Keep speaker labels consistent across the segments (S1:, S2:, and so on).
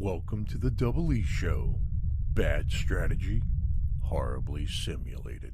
S1: Welcome to the Double E Show. Bad strategy, horribly simulated.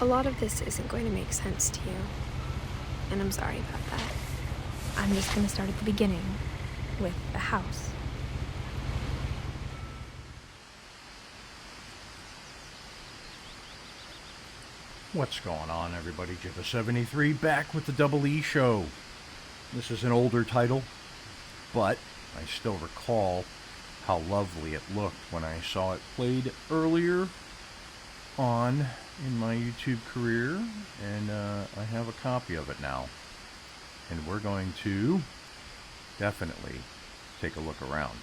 S2: A lot of this isn't going to make sense to you, and I'm sorry about that. I'm just going to start at the beginning, with the house.
S1: What's going on, everybody? Jibba73 back with the Double E Show. This is an older title, but I still recall how lovely it looked when I saw it played earlier on in my YouTube career, and I have a copy of it now. And we're going to definitely take a look around.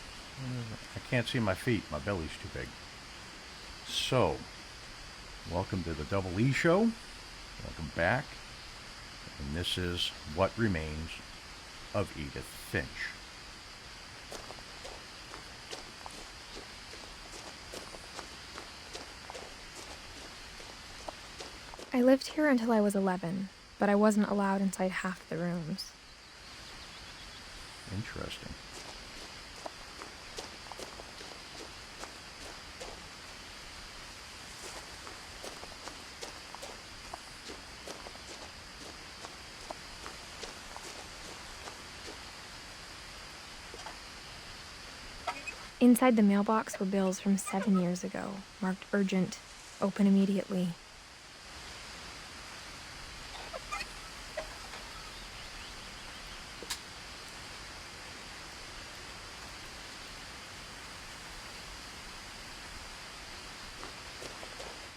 S1: I can't see my feet, my belly's too big. So, welcome to the Double E Show. Welcome back. And this is What Remains of Edith Finch.
S2: I lived here until I was 11, but I wasn't allowed inside half the rooms.
S1: Interesting.
S2: Inside the mailbox were bills from 7 years ago, marked urgent, open immediately.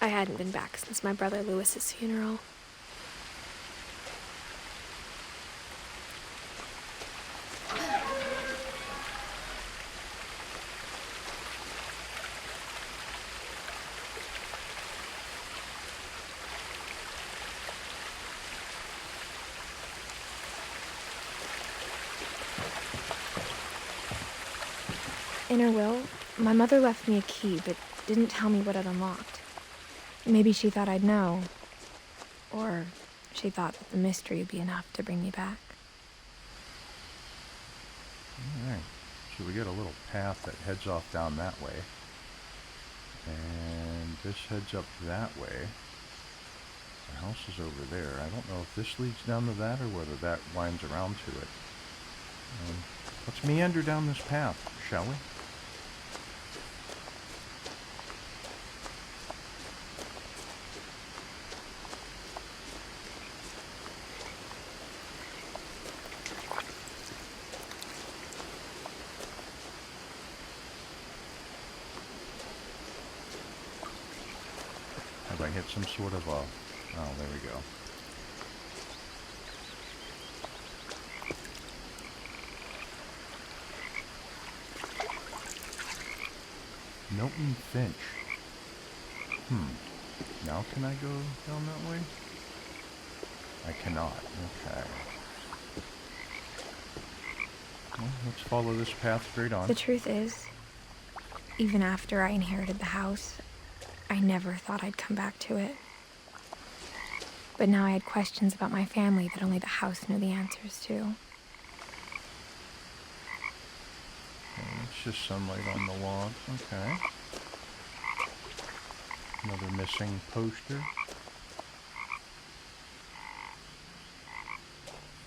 S2: I hadn't been back since my brother Lewis's funeral. In her will, my mother left me a key, but didn't tell me what it unlocked. Maybe she thought I'd know. Or she thought that the mystery would be enough to bring me back.
S1: Alright, so we get a little path that heads off down that way. And this heads up that way. The house is over there. I don't know if this leads down to that or whether that winds around to it. Let's meander down this path, shall we? Have I hit some sort of a... Oh, there we go. Milton Finch. Now can I go down that way? I cannot. Okay. Well, let's follow this path straight on.
S2: The truth is, Even after I inherited the house, I never thought I'd come back to it. But now I had questions about my family that only the house knew the answers to.
S1: Okay, it's just sunlight on the log. Okay. Another missing poster.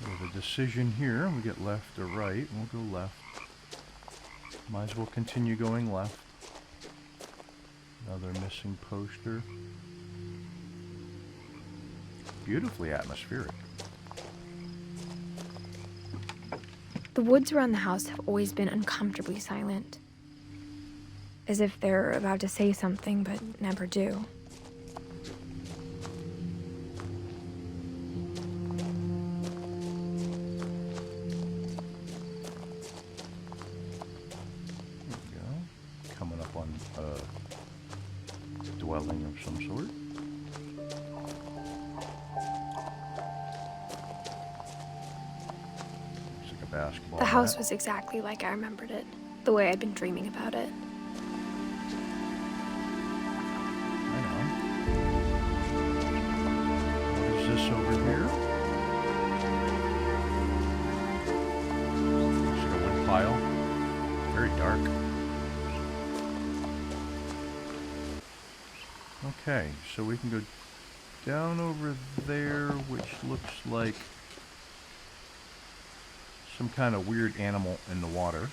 S1: We have a decision here. We get left or right. We'll go left. Might as well continue going left. Another missing poster. Beautifully atmospheric.
S2: The woods around the house have always been uncomfortably silent. As if they're about to say something, but never do.
S1: There we go. Coming up on a dwelling of some sort. Looks like a basketball
S2: The house
S1: net.
S2: was exactly like I remembered it, the way I'd been dreaming about it.
S1: Right on. What is this over here? Looks like a wood pile. Very dark. Okay, so we can go down over there, which looks like some kind of weird animal in the water.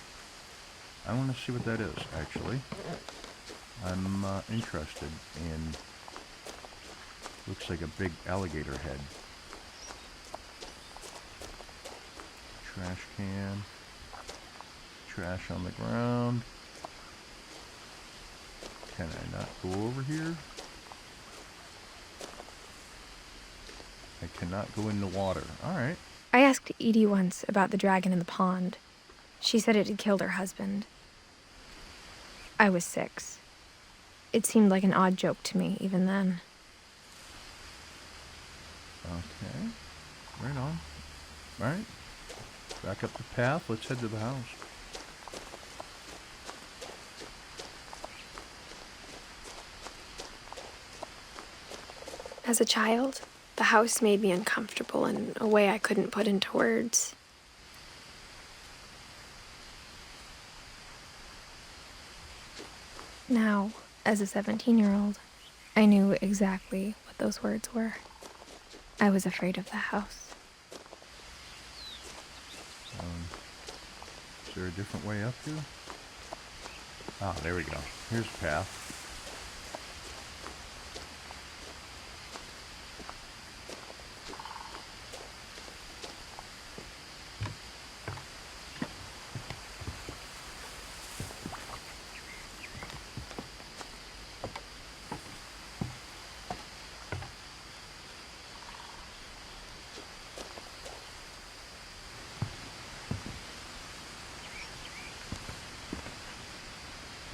S1: I want to see what that is, actually. I'm interested in... Looks like a big alligator head. Trash can. Trash on the ground. Can I not go over here? I cannot go in the water. Alright.
S2: I asked Edie once about the dragon in the pond. She said it had killed her husband. I was 6. It seemed like an odd joke to me, even then.
S1: Okay. Right on. Alright. Back up the path. Let's head to the house.
S2: As a child, the house made me uncomfortable in a way I couldn't put into words. Now, as a 17-year-old, I knew exactly what those words were. I was afraid of the house.
S1: Is there a different way up here? Ah, there we go. Here's the path.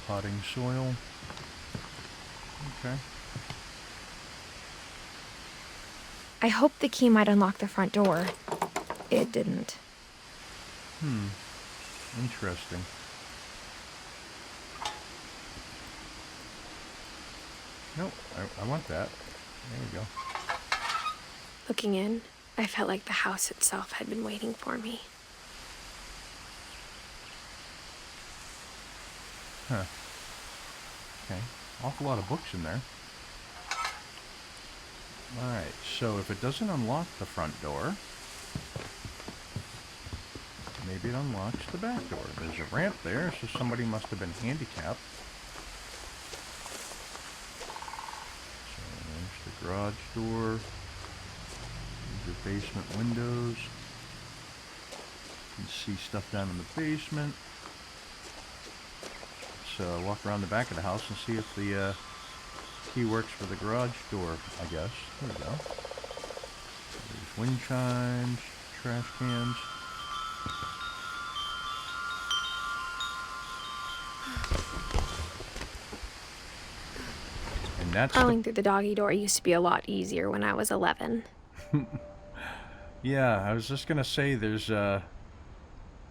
S1: Potting soil. Okay.
S2: I hoped the key might unlock the front door. It didn't.
S1: Interesting. Nope, I want that. There we go.
S2: Looking in, I felt like the house itself had been waiting for me.
S1: Huh. Okay. Awful lot of books in there. Alright, so if it doesn't unlock the front door, maybe it unlocks the back door. There's a ramp there, so somebody must have been handicapped. So there's the garage door. These are basement windows. You can see stuff down in the basement. So walk around the back of the house and see if the key works for the garage door, I guess. There we go. There's wind chimes, trash cans. And that's
S2: Crawling through the doggy door used to be a lot easier when I was 11.
S1: Yeah, I was just gonna say there's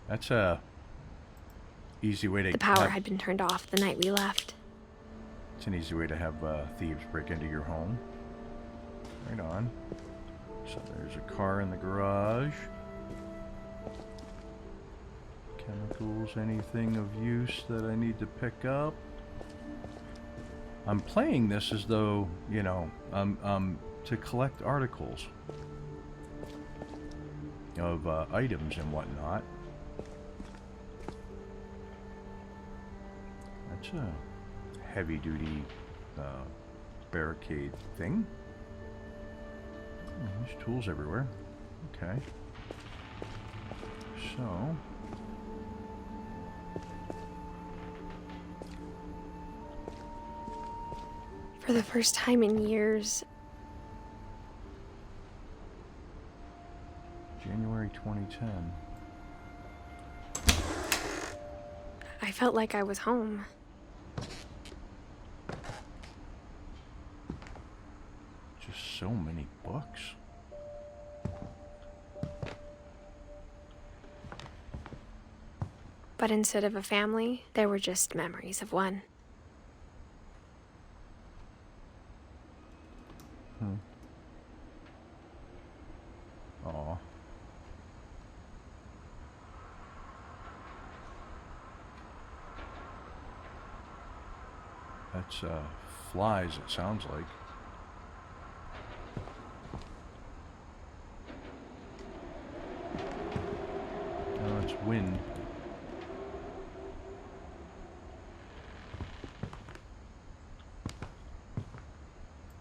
S1: that's a easy way to
S2: The power had been turned off the night we left.
S1: It's an easy way to have thieves break into your home. Right on. So there's a car in the garage. Chemicals, anything of use that I need to pick up. I'm playing this as though, you know, to collect articles of items and whatnot. That's a heavy-duty barricade thing. There's tools everywhere. Okay. So...
S2: For the first time in years,
S1: January 2010.
S2: I felt like I was home.
S1: Just so many books.
S2: But instead of a family, there were just memories of one.
S1: Aw. That's flies, it sounds like. No, it's wind.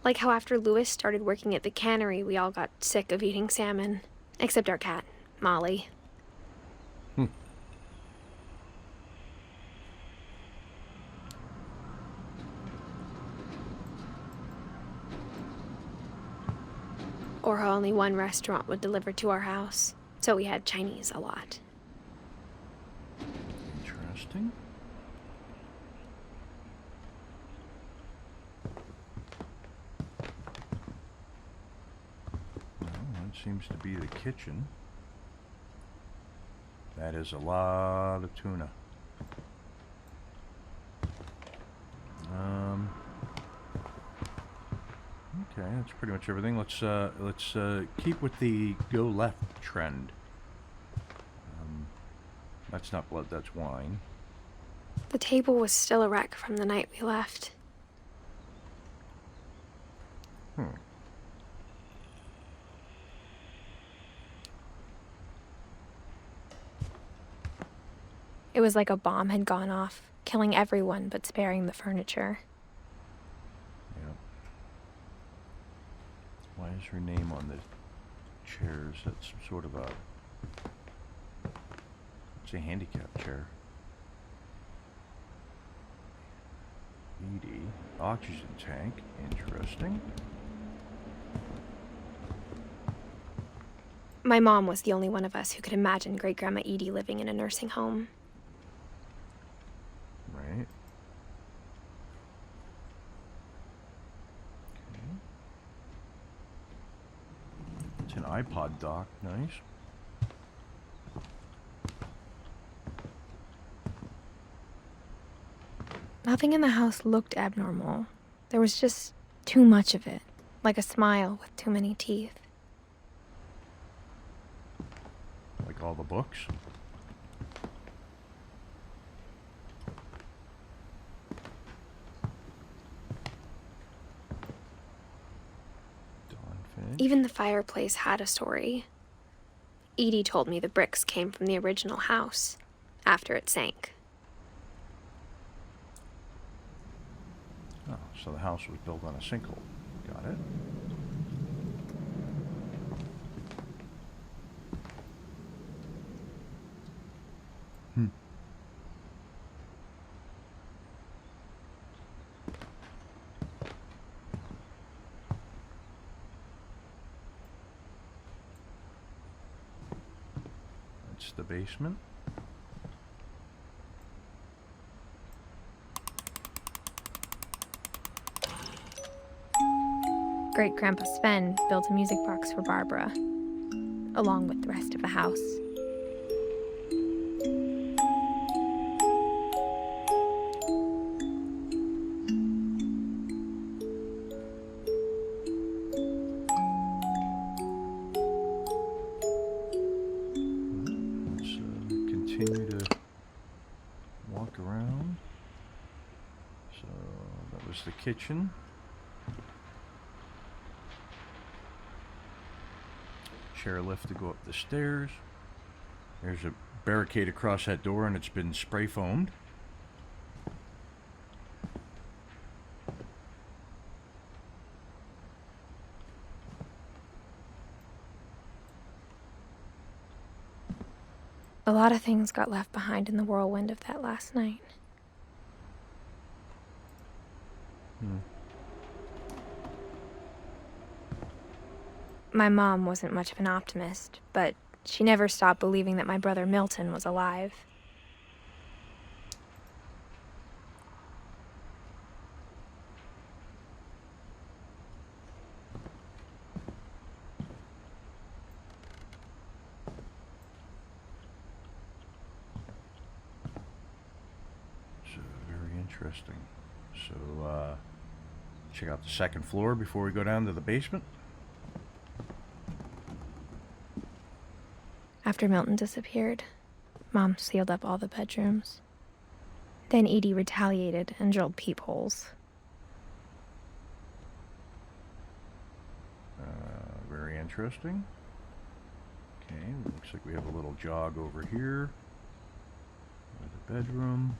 S2: Like how after Lewis started working at the cannery, we all got sick of eating salmon. Except our cat, Molly. Or how only one restaurant would deliver to our house, so we had Chinese a lot.
S1: Interesting. Well, that seems to be the kitchen. That is a lot of tuna. Okay, that's pretty much everything. Let's keep with the go left trend. That's not blood, that's wine.
S2: The table was still a wreck from the night we left. It was like a bomb had gone off, killing everyone but sparing the furniture.
S1: Yep. Why is her name on the chairs? That's sort of a... It's a handicap chair. Edie. Oxygen tank. Interesting.
S2: My mom was the only one of us who could imagine Great-Grandma Edie living in a nursing home.
S1: Right. Okay. It's an iPod dock. Nice.
S2: Nothing in the house looked abnormal. There was just too much of it, like a smile with too many teeth.
S1: Like all the books. Finch.
S2: Even the fireplace had a story. Edie told me the bricks came from the original house, after it sank.
S1: Oh, so the house was built on a sinkhole. Got it. That's the basement.
S2: Great-Grandpa Sven built a music box for Barbara, along with the rest of the house.
S1: So that was the kitchen. Chairlift to go up the stairs. There's a barricade across that door, and it's been spray foamed.
S2: A lot of things got left behind in the whirlwind of that last night. My mom wasn't much of an optimist, but she never stopped believing that my brother Milton was alive.
S1: So, very interesting. So, check out the second floor before we go down to the basement.
S2: After Milton disappeared, Mom sealed up all the bedrooms. Then Edie retaliated and drilled peepholes.
S1: Very interesting. Okay, looks like we have a little jog over here. The bedroom.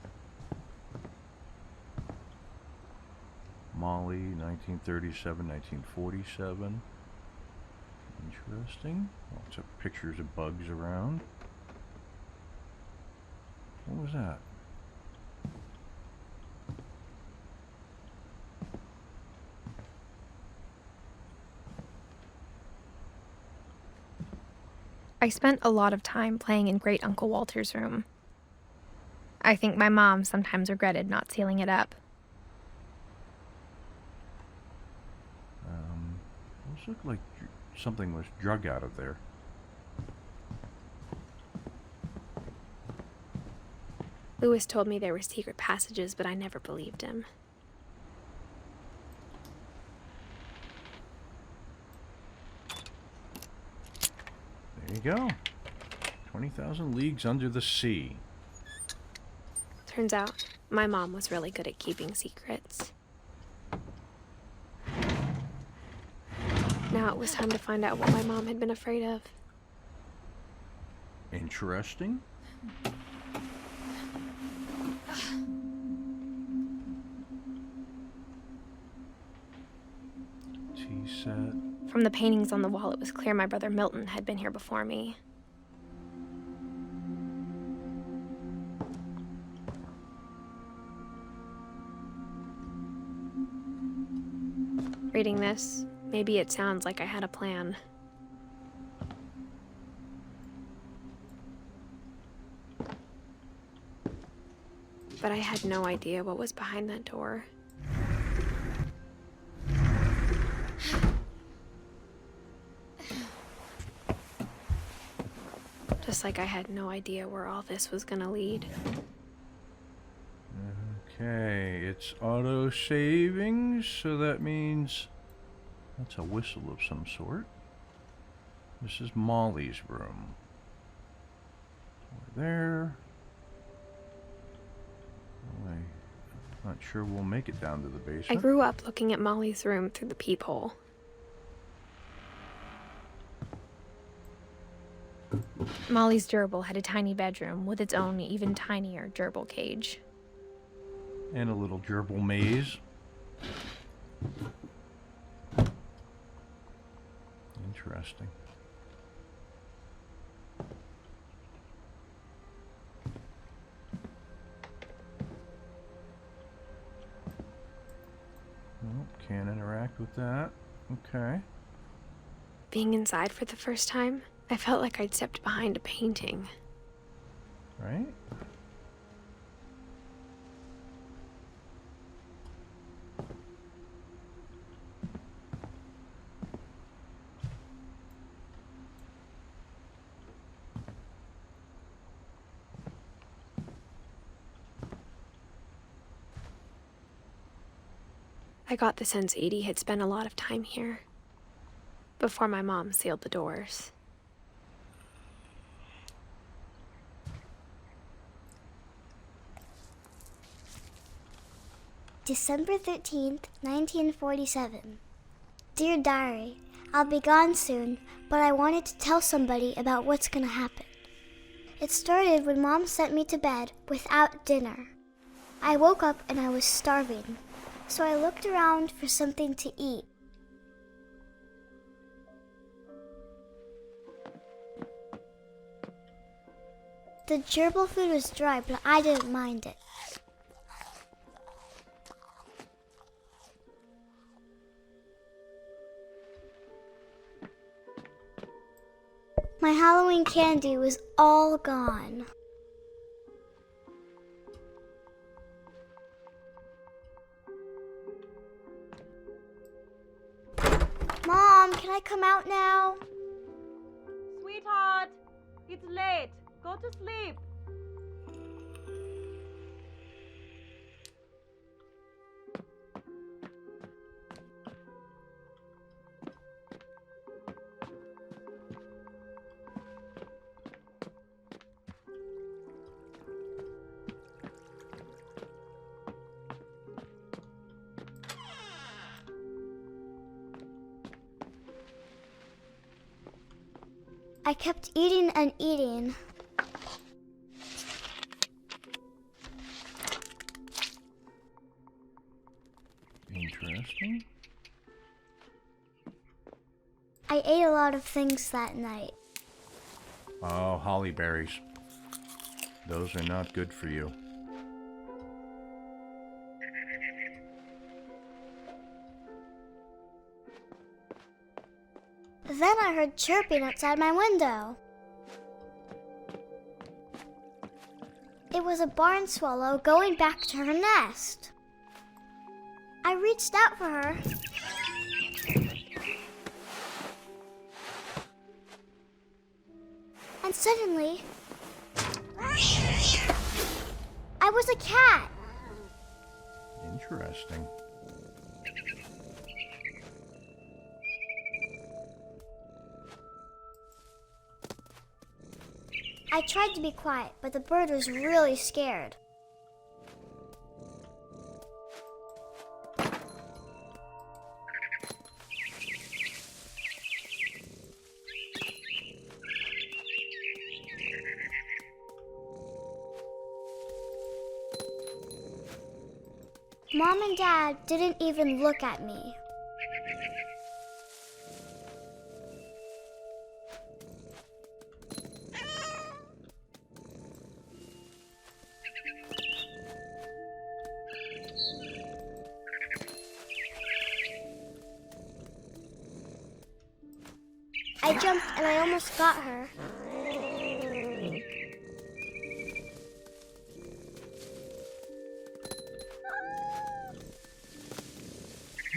S1: Molly, 1937, 1947. Interesting. Lots of pictures of bugs around. What was that?
S2: I spent a lot of time playing in Great Uncle Walter's room. I think my mom sometimes regretted not sealing it up.
S1: Those look like something was drug out of there.
S2: Lewis told me there were secret passages, but I never believed him.
S1: There you go. 20,000 Leagues Under the Sea.
S2: Turns out, my mom was really good at keeping secrets. Now it was time to find out what my mom had been afraid of.
S1: Interesting. Tea set.
S2: From the paintings on the wall, it was clear my brother Milton had been here before me. Reading this, maybe it sounds like I had a plan. But I had no idea what was behind that door. Just like I had no idea where all this was gonna lead.
S1: Okay, it's auto savings, so that means that's a whistle of some sort. This is Molly's room. We're there. Well, I'm not sure we'll make it down to the basement.
S2: I grew up looking at Molly's room through the peephole. Molly's gerbil had a tiny bedroom with its own even tinier gerbil cage.
S1: And a little gerbil maze. Interesting. Nope, can't interact with that. Okay.
S2: Being inside for the first time, I felt like I'd stepped behind a painting.
S1: Right?
S2: I got the sense Edie had spent a lot of time here, before my mom sealed the doors.
S3: December 13th, 1947. Dear Diary, I'll be gone soon, but I wanted to tell somebody about what's gonna happen. It started when Mom sent me to bed without dinner. I woke up and I was starving, so I looked around for something to eat. The gerbil food was dry, but I didn't mind it. My Halloween candy was all gone. Mom, can I come out now?
S4: Sweetheart, it's late. Go to sleep.
S3: I kept eating and eating.
S1: Interesting.
S3: I ate a lot of things that night.
S1: Oh, holly berries. Those are not good for you.
S3: Then I heard chirping outside my window. It was a barn swallow going back to her nest. I reached out for her. And suddenly, I was a cat.
S1: Interesting.
S3: I tried to be quiet, but the bird was really scared. Mom and Dad didn't even look at me. I jumped and I almost got her.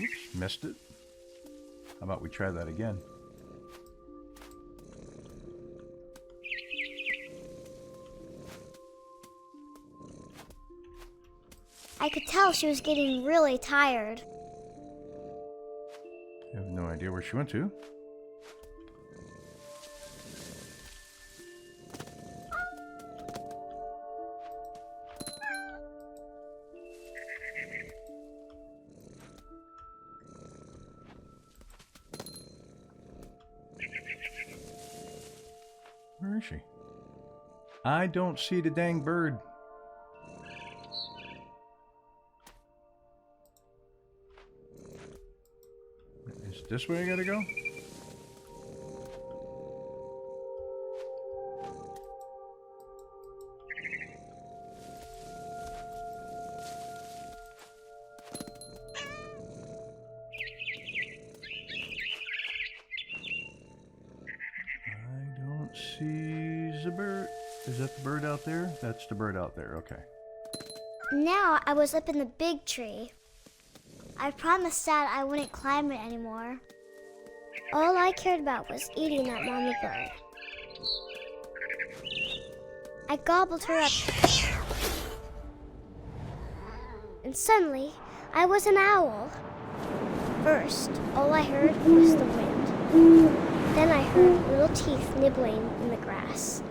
S1: Oops, missed it. How about we try that again?
S3: I could tell she was getting really tired.
S1: I have no idea where she went to. Where is she? I don't see the dang bird. Is this way I gotta go? See the bird. Is that the bird out there? That's the bird out there, okay.
S3: Now I was up in the big tree. I promised Dad I wouldn't climb it anymore. All I cared about was eating that mama bird. I gobbled her up. And suddenly, I was an owl. First, all I heard was the wind. Then I heard little teeth nibbling in the grass.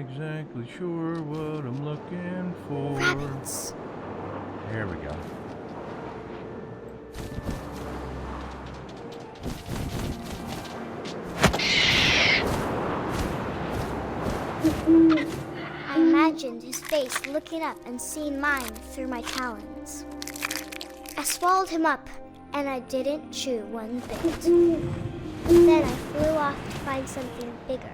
S1: exactly sure what I'm looking for.
S3: Rabbits.
S1: There we go.
S3: I imagined his face looking up and seeing mine through my talons. I swallowed him up, and I didn't chew one bit. Then I flew off to find something bigger.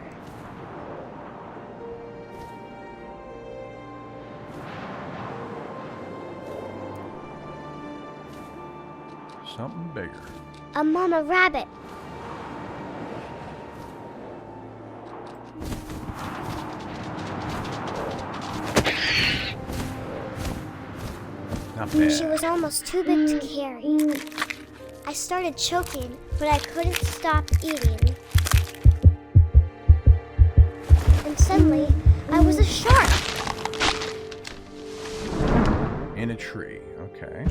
S1: Something bigger.
S3: A mama rabbit.
S1: Not bad.
S3: She was almost too big to carry. I started choking, but I couldn't stop eating. And suddenly, I was a shark.
S1: In a tree. Okay.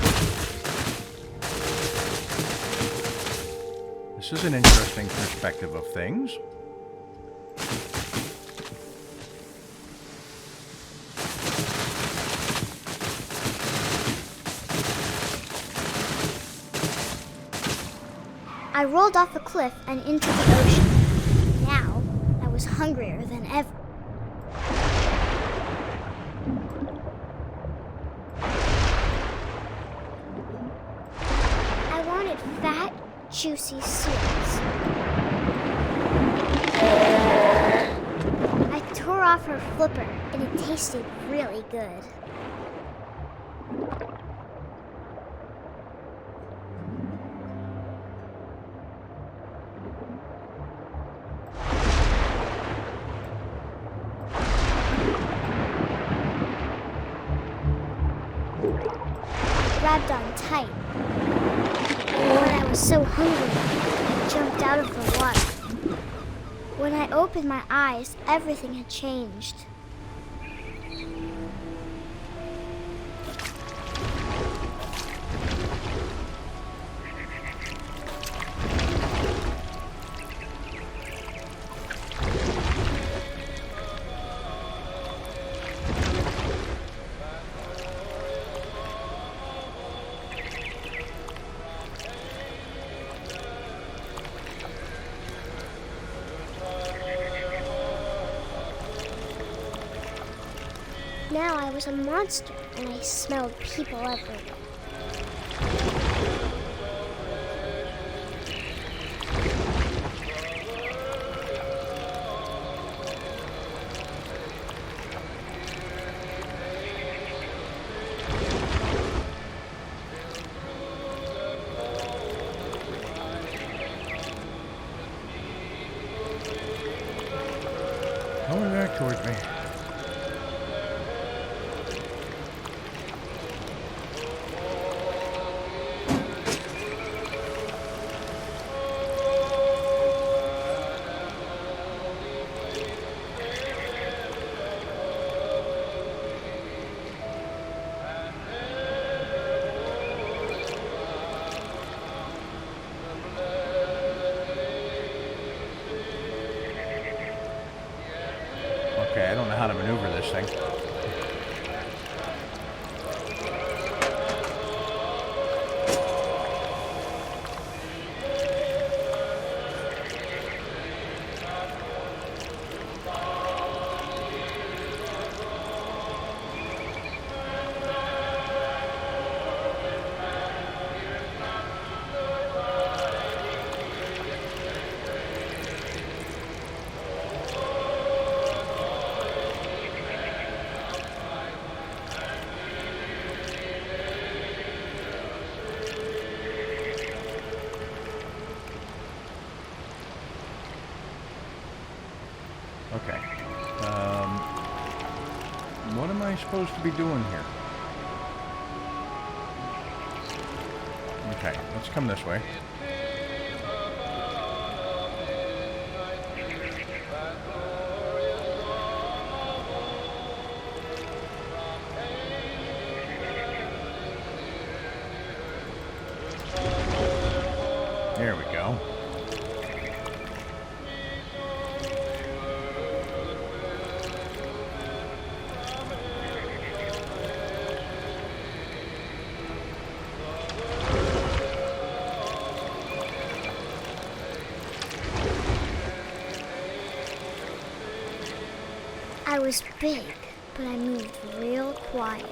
S1: This is an interesting perspective of things.
S3: I rolled off a cliff and into the ocean. Now, I was hungrier than ever. I wanted fat, juicy seals. I tore off her flipper, and it tasted really good. Grabbed on tight. When I was so hungry, I jumped out of the water. When I opened my eyes, everything had changed. Now I was a monster, and I smelled people everywhere.
S1: Coming back towards me. Okay, I don't know how to maneuver this thing. Okay. What am I supposed to be doing here? Okay, let's come this way. There we go.
S3: I was big, but I moved real quiet.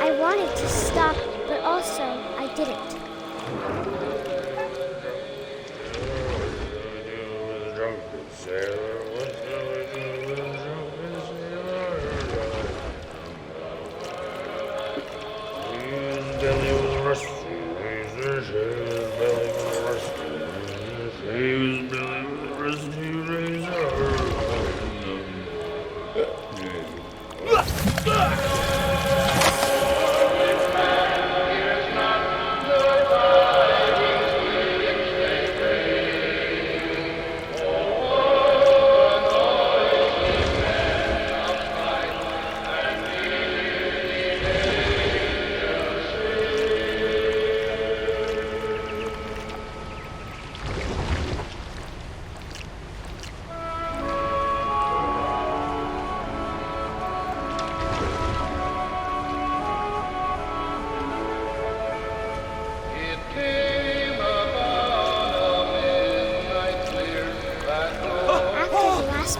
S3: I wanted to stop, but also I didn't.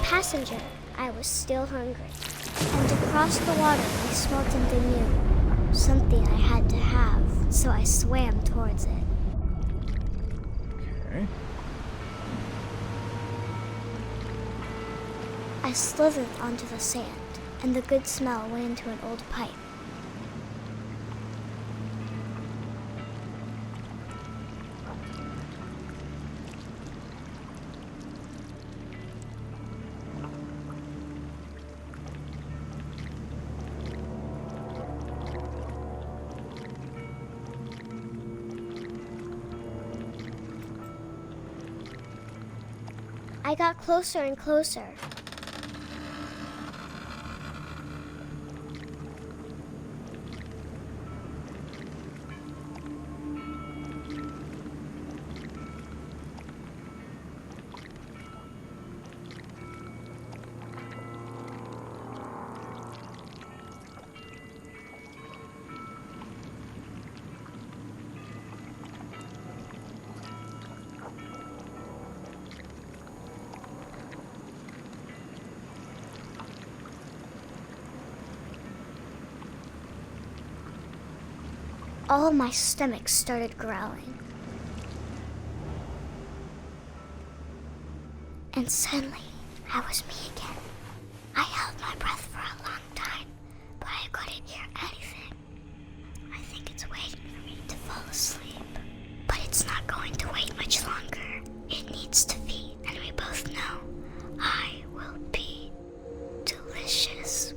S3: Passenger, I was still hungry, and across the water I smelt something new, something I had to have, so I swam towards it.
S1: Okay.
S3: I slithered onto the sand, and the good smell went into an old pipe. I got closer and closer. All my stomach started growling. And suddenly, I was me again. I held my breath for a long time, but I couldn't hear anything. I think it's waiting for me to fall asleep. But it's not going to wait much longer. It needs to feed, and we both know I will be delicious.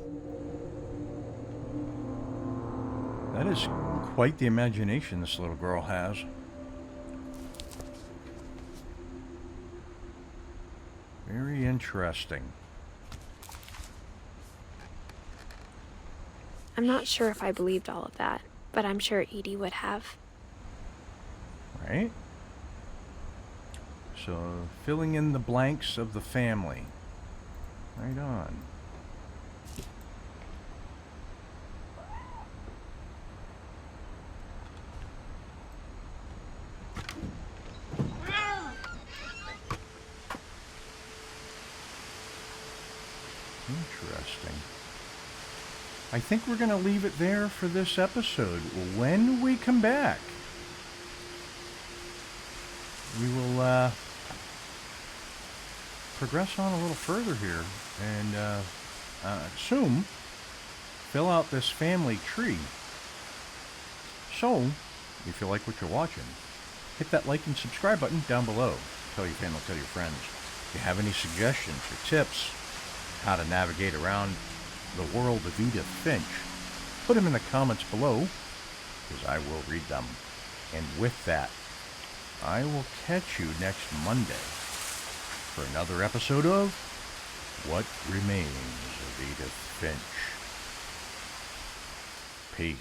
S1: That is quite the imagination this little girl has. Very interesting.
S2: I'm not sure if I believed all of that, but I'm sure Edie would have.
S1: Right? So, filling in the blanks of the family. Right on. Interesting. I think we're going to leave it there for this episode. When we come back, we will progress on a little further here and assume fill out this family tree. So, if you like what you're watching, hit that like and subscribe button down below. Tell your family, tell your friends. If you have any suggestions or tips how to navigate around the world of Edith Finch, put them in the comments below, because I will read them. And with that, I will catch you next Monday for another episode of What Remains of Edith Finch. Peace.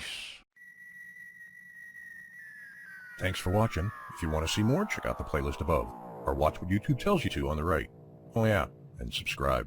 S1: Thanks for watching. If you want to see more, check out the playlist above, or watch what YouTube tells you to on the right. Oh yeah, and subscribe.